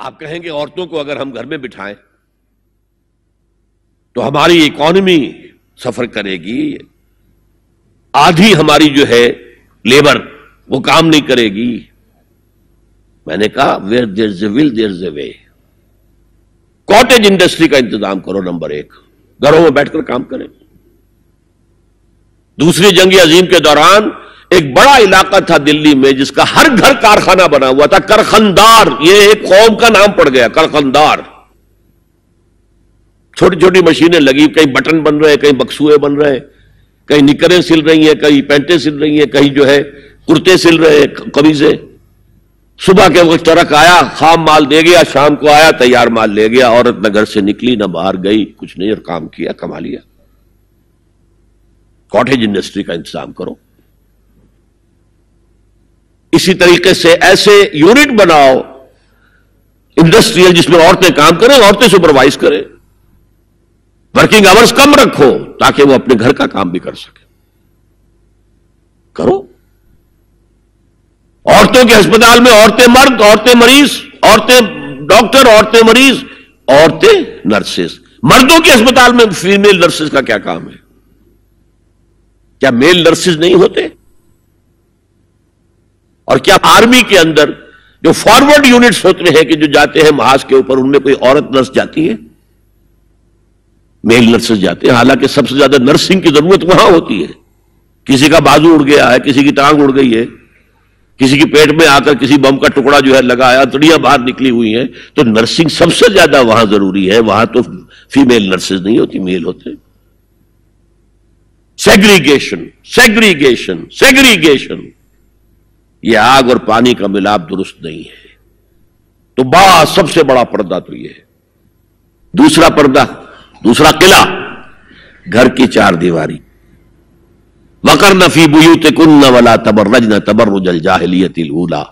آپ کہیں گے عورتوں کو اگر ہم گھر میں بٹھائیں تو ہماری اکانومی سفر کرے گی، آدھی ہماری جو ہے لیبر وہ کام نہیں کرے گی۔ میں نے کہا where there's a will there's a way۔ Cottage industry کا انتظام کرو، نمبر 1، گھروں میں بیٹھ کر کام کریں۔ دوسری جنگ عظیم کے دوران ایک بڑا علاقہ تھا دلی میں جس کا ہر گھر کارخانہ بنا ہوا تھا، کرخندار، یہ ایک قوم کا نام پڑ گیا، کرخندار۔ چھوٹی چھوٹی مشینیں لگی، کہیں بٹن بن رہے، کہیں بکسوئے بن رہے، کہیں نکریں سل رہی ہیں، کہیں پینٹیں سل رہی ہیں، کہیں جو ہے کرتے سل رہے، قمیضیں۔ صبح کے وقت ٹرک آیا، خام مال دے گیا، شام کو آیا، تیار مال لے گیا۔ عورت نہ گھر سے نکلی نہ باہر گئی، کچھ نہیں، اور کام کیا، کما لیا۔ کاٹیج انڈسٹری کا انتظام کرو۔ اسی طریقے سے ایسے یونٹ بناؤ انڈسٹریل جس میں عورتیں کام کریں، عورتیں سپروائز کریں، ورکنگ آورز کم رکھو تاکہ وہ اپنے گھر کا کام بھی کر سکیں۔ کرو۔ عورتوں کے ہسپتال میں عورتیں مرد، عورتیں مریض، عورتیں ڈاکٹر، عورتیں مریض، عورتیں نرسز۔ مردوں کے ہسپتال میں فیمیل نرسز کا کیا کام ہے؟ کیا میل نرسز نہیں ہوتے؟ اور کیا آرمی کے اندر جو فارورڈ یونٹس ہوتے ہیں کہ جو جاتے ہیں محاذ کے اوپر، ان میں کوئی عورت نرس جاتی ہے؟ میل نرسز جاتے ہیں۔ حالانکہ سب سے زیادہ نرسنگ کی ضرورت وہاں ہوتی ہے۔ کسی کا بازو اڑ گیا ہے، کسی کی ٹانگ اڑ گئی ہے، کسی کی پیٹ میں آ کر کسی بم کا ٹکڑا جو ہے لگایا، انتڑیاں باہر نکلی ہوئی ہیں، تو نرسنگ سب سے زیادہ وہاں ضروری ہے۔ وہاں تو فیمیل نرسز نہیں ہوتی، میل ہوتے۔ سیگریگیشن، سیگریگیشن، سیگریگیشن، یہ آگ اور پانی کا ملاپ درست نہیں ہے۔ تو سب سے بڑا پردہ تو یہ ہے۔ دوسرا پردہ، دوسرا قلعہ، گھر کی چار دیواری۔ وَقَرْنَ فِي بُيُوتِكُنَّ وَلَا تَبَرَّجْنَ تَبَرُّجَ الْجَاهِلِيَّةِ الْأُولَىٰ۔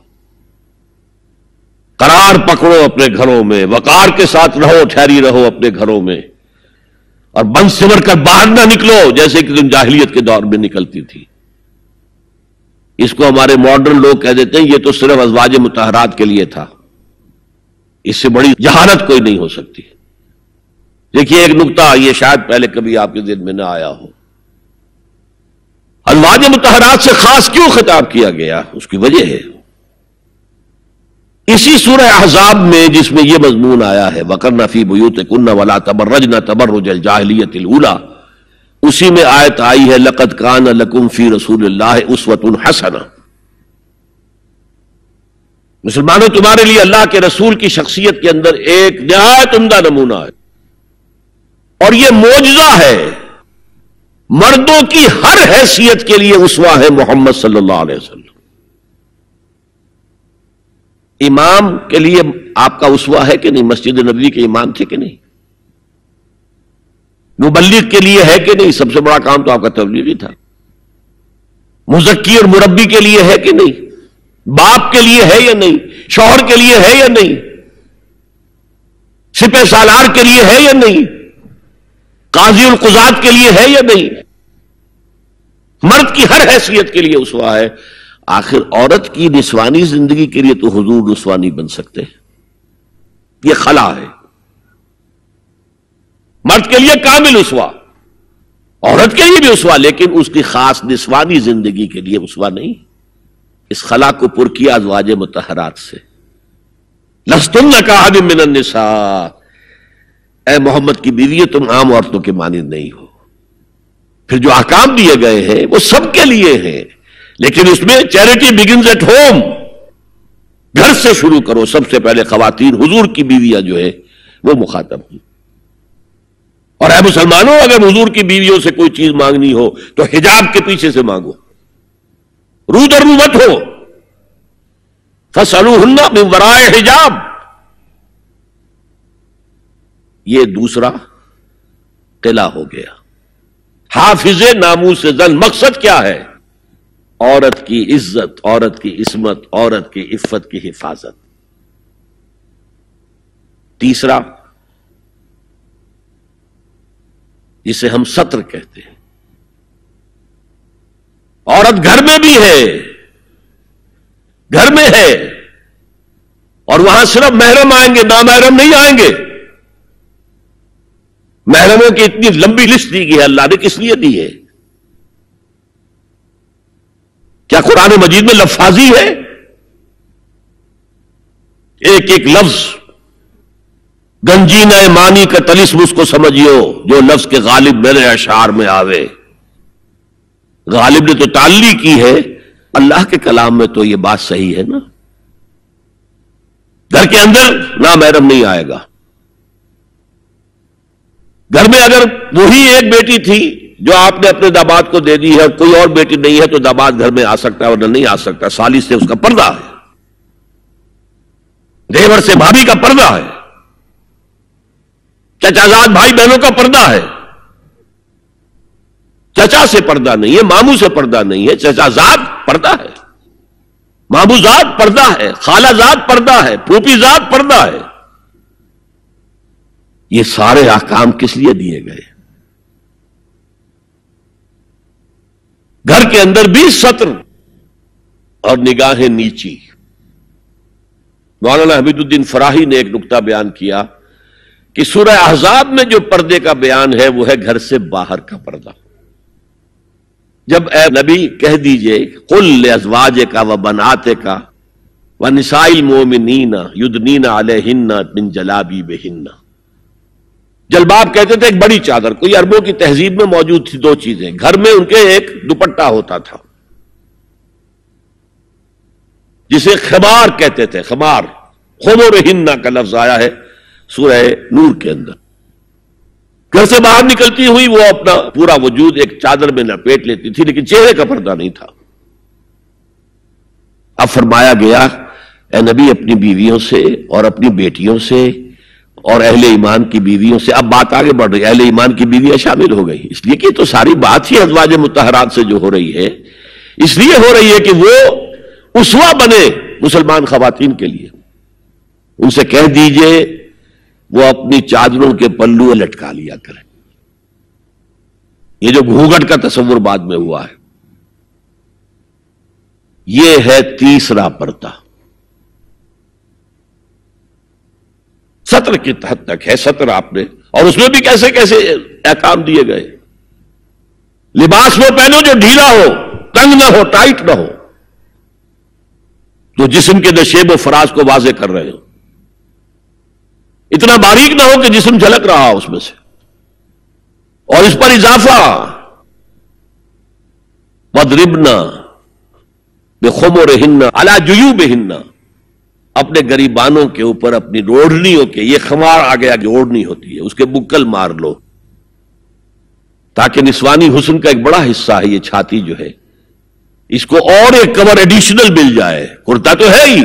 قرار پکڑو اپنے گھروں میں، وقار کے ساتھ رہو، ٹھہری رہو اپنے گھروں میں، اور بند سمر کر باہر نہ نکلو جیسے کہ تم جاہلیت کے دور میں نکلتی تھی۔ اس کو ہمارے ماڈرن لوگ کہہ دیتے ہیں یہ تو صرف ازواج مطہرات کے لیے تھا، اس سے بڑی جہالت کوئی نہیں ہو سکتی۔ دیکھیے ایک نکتہ، یہ شاید پہلے کبھی آپ کے ذہن میں نہ آیا ہو، ازواج مطہرات سے خاص کیوں خطاب کیا گیا؟ اس کی وجہ ہے اسی سورہ احزاب میں جس میں یہ مضمون آیا ہے وَقَرْنَ فِي بُيُوتِكُنَّ وَلَا تَبَرَّجْنَ تَبَرُّجَ الْجَاهِلِيَّةِ الْأُولَىٰ۔ اسی میں آیت آئی ہے لَقَدْ كَانَ لَكُمْ فِي رَسُولِ اللَّهِ أُسْوَةٌ حَسَنَةٌ۔ مسلمانوں تمہارے لیے اللہ کے رسول کی شخصیت کے اندر ایک نہایت عمدہ نمونہ ہے، اور یہ معجزہ ہے۔ مردوں کی ہر حیثیت کے لیے اسوہ ہے محمد صلی اللہ علیہ وسلم۔ امام کے لیے آپ کا اسوہ ہے کہ نہیں؟ مسجد نبوی کے امام تھے کہ نہیں؟ مبلغ کے لیے ہے کہ نہیں؟ سب سے بڑا کام تو آپ کا تبلیغی تھا۔ مزکی اور مربی کے لیے ہے کہ نہیں؟ باپ کے لیے ہے یا نہیں؟ شوہر کے لیے ہے یا نہیں؟ سپہ سالار کے لیے ہے یا نہیں؟ قاضی القضات کے لیے ہے یا نہیں؟ مرد کی ہر حیثیت کے لیے اسوہ ہے۔ آخر عورت کی نسوانی زندگی کے لیے تو حضور رسوا نہیں بن سکتے، یہ خلا ہے۔ مرد کے لیے کامل اسوا، عورت کے لیے بھی اسوا، لیکن اس کی خاص نسوانی زندگی کے لیے اسوا نہیں۔ اس خلا کو پر کیا ازواج مطہرات سے۔ لستن کاحد من النساء، اے محمد کی بیوی تم عام عورتوں کے مانند نہیں ہو۔ پھر جو احکام دیے گئے ہیں وہ سب کے لیے ہیں، لیکن اس میں چیریٹی بگنز ایٹ ہوم، گھر سے شروع کرو۔ سب سے پہلے خواتین، حضور کی بیویاں جو ہے وہ مخاطب ہیں۔ اور اے مسلمانوں، اگر حضور کی بیویوں سے کوئی چیز مانگنی ہو تو حجاب کے پیچھے سے مانگو، رو در رو مت ہو۔ فَاسْأَلُوهُنَّ مِنْ وَرَاءِ حجاب، یہ دوسرا قلعہ ہو گیا۔ حافظ ناموس زن، مقصد کیا ہے؟ عورت کی عزت، عورت کی عصمت، عورت کی عفت کی حفاظت۔ تیسرا جسے ہم ستر کہتے ہیں، عورت گھر میں بھی ہے، گھر میں ہے، اور وہاں صرف محرم آئیں گے، نامحرم نہیں آئیں گے. محرموں کی اتنی لمبی لسٹ دی گئی ہے، اللہ نے کس لیے دی ہے؟ کیا قرآن مجید میں لفاظی ہے؟ ایک ایک لفظ گنجینہ معنی کا طلسم اس کو سمجھیو جو لفظ کے غالب میرے اشعار میں آوے. غالب نے تو تعلی کی ہے، اللہ کے کلام میں تو یہ بات صحیح ہے نا. گھر کے اندر نامحرم نہیں آئے گا. گھر میں اگر وہی ایک بیٹی تھی جو آپ نے اپنے داماد کو دے دی ہے، کوئی اور بیٹی نہیں ہے، تو داماد گھر میں آ سکتا ہے اور نہیں آ سکتا. سالی سے اس کا پردہ ہے، دیور سے بھابھی کا پردہ ہے، چچا زاد بھائی بہنوں کا پردہ ہے. چچا سے پردہ نہیں ہے، ماموں سے پردہ نہیں ہے، چچا زاد پردہ ہے، ماموں زاد پردہ ہے، خالہ زاد پردہ ہے، پھوپھی زاد پردہ ہے. یہ سارے احکام کس لیے دیے گئے؟ گھر کے اندر بھی ستر اور نگاہیں نیچی. مولانا حمید الدین فراہی نے ایک نقطہ بیان کیا کہ سورہ احزاب میں جو پردے کا بیان ہے وہ ہے گھر سے باہر کا پردہ. جب اے نبی کہہ دیجئے قل لازواجک و بناتک و نساء المؤمنین یدنین علیہن من جلابیبہن. جلباب کہتے تھے ایک بڑی چادر. کوئی عربوں کی تہذیب میں موجود تھی دو چیزیں. گھر میں ان کے ایک دوپٹہ ہوتا تھا جسے خمار کہتے تھے. خمار، خمرہن کا لفظ آیا ہے سورہ نور کے اندر. گھر سے باہر نکلتی ہوئی وہ اپنا پورا وجود ایک چادر میں لپیٹ لیتی تھی، لیکن چہرے کا پردہ نہیں تھا. اب فرمایا گیا اے نبی اپنی بیویوں سے اور اپنی بیٹیوں سے اور اہل ایمان کی بیویوں سے. اب بات آگے بڑھ رہی ہے، اہل ایمان کی بیویاں شامل ہو گئی، اس لیے کہ تو ساری بات ہی ازواج مطہرات سے جو ہو رہی ہے، اس لیے ہو رہی ہے کہ وہ اسوہ بنے مسلمان خواتین کے لیے. ان سے کہہ دیجئے وہ اپنی چادروں کے پلو لٹکا لیا کریں. یہ جو گھونگھٹ کا تصور بعد میں ہوا ہے، یہ ہے تیسرا پردہ. سطر کی حد تک ہے سطر آپ نے، اور اس میں بھی کیسے کیسے احکام دیے گئے. لباس وہ پہنو جو ڈھیلا ہو، تنگ نہ ہو، ٹائٹ نہ ہو، جو جسم کے نشیب و فراز کو واضح کر رہے ہو. اتنا باریک نہ ہو کہ جسم جھلک رہا ہو اس میں سے. اور اس پر اضافہ وَاضْرِبْنَ بِخُمُرِهِنَّ عَلَى جُيُوبِهِنَّ، اپنے گریبانوں کے اوپر اپنی روڑنیوں کے، یہ خمار آ گیا جو اوڑھنی ہوتی ہے، اس کے بکل مار لو، تاکہ نسوانی حسن کا ایک بڑا حصہ ہے یہ چھاتی جو ہے، اس کو اور ایک کور ایڈیشنل مل جائے. کرتا تو ہے ہی،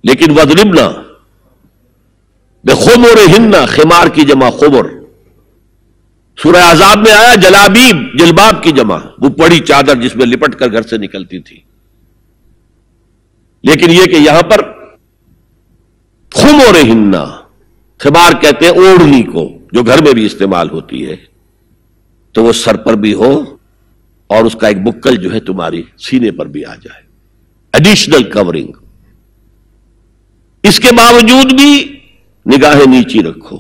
لیکن وَاضْرِبْنَ بِخُمُرِهِنَّ، خمار کی جمع خمر. سورہ احزاب میں آیا جلابیب، جلباب کی جمع، وہ بڑی چادر جس میں لپٹ کر گھر سے نکلتی تھی. لیکن یہ کہ یہاں پر خمرہن، خمار کہتے ہیں اوڑھنی کو جو گھر میں بھی استعمال ہوتی ہے، تو وہ سر پر بھی ہو اور اس کا ایک بکل جو ہے تمہاری سینے پر بھی آ جائے، ایڈیشنل کورنگ. اس کے باوجود بھی نگاہیں نیچی رکھو.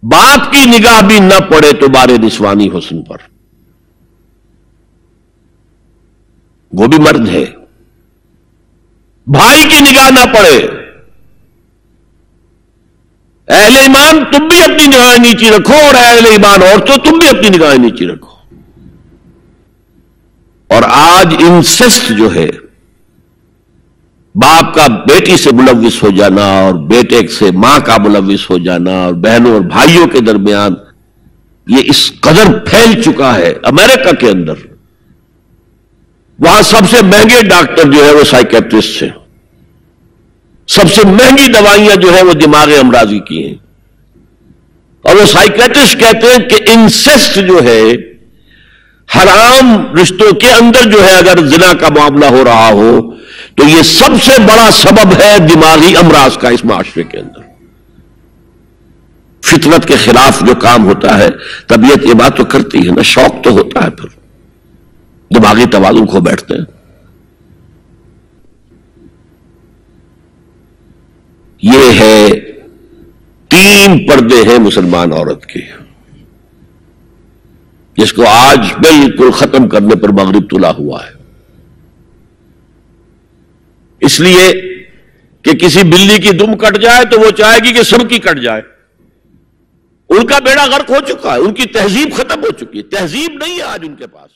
باپ کی نگاہ بھی نہ پڑے تمہارے نسوانی حسن پر، وہ بھی مرد ہے. بھائی کی نگاہ نہ پڑے. اہل ایمان تم بھی اپنی نگاہیں نیچی رکھو، اور اہل ایمان عورتوں تم بھی اپنی نگاہیں نیچی رکھو. اور آج انسسٹ جو ہے، باپ کا بیٹی سے ملوث ہو جانا اور بیٹے سے ماں کا ملوث ہو جانا اور بہنوں اور بھائیوں کے درمیان، یہ اس قدر پھیل چکا ہے. امریکہ کے اندر وہاں سب سے مہنگے ڈاکٹر جو ہے وہ سائیکیٹرسٹ ہیں، سب سے مہنگی دوائیاں جو ہے وہ دماغ امراضی کی ہیں. اور وہ سائیکیٹرسٹ کہتے ہیں کہ انسسٹ جو ہے، حرام رشتوں کے اندر جو ہے اگر زنا کا معاملہ ہو رہا ہو تو یہ سب سے بڑا سبب ہے دماغی امراض کا اس معاشرے کے اندر. فطرت کے خلاف جو کام ہوتا ہے، طبیعت یہ بات تو کرتی ہے نا، شوق تو ہوتا ہے، پھر دماغی توازن کھو بیٹھتے ہیں. یہ ہے 3 پردے ہیں مسلمان عورت کے، جس کو آج بالکل ختم کرنے پر مغرب تلا ہوا ہے. اس لیے کہ کسی بلی کی دم کٹ جائے تو وہ چاہے گی کہ سب کی کٹ جائے. ان کا بیڑا غرق ہو چکا ہے، ان کی تہذیب ختم ہو چکی ہے، تہذیب نہیں ہے آج ان کے پاس.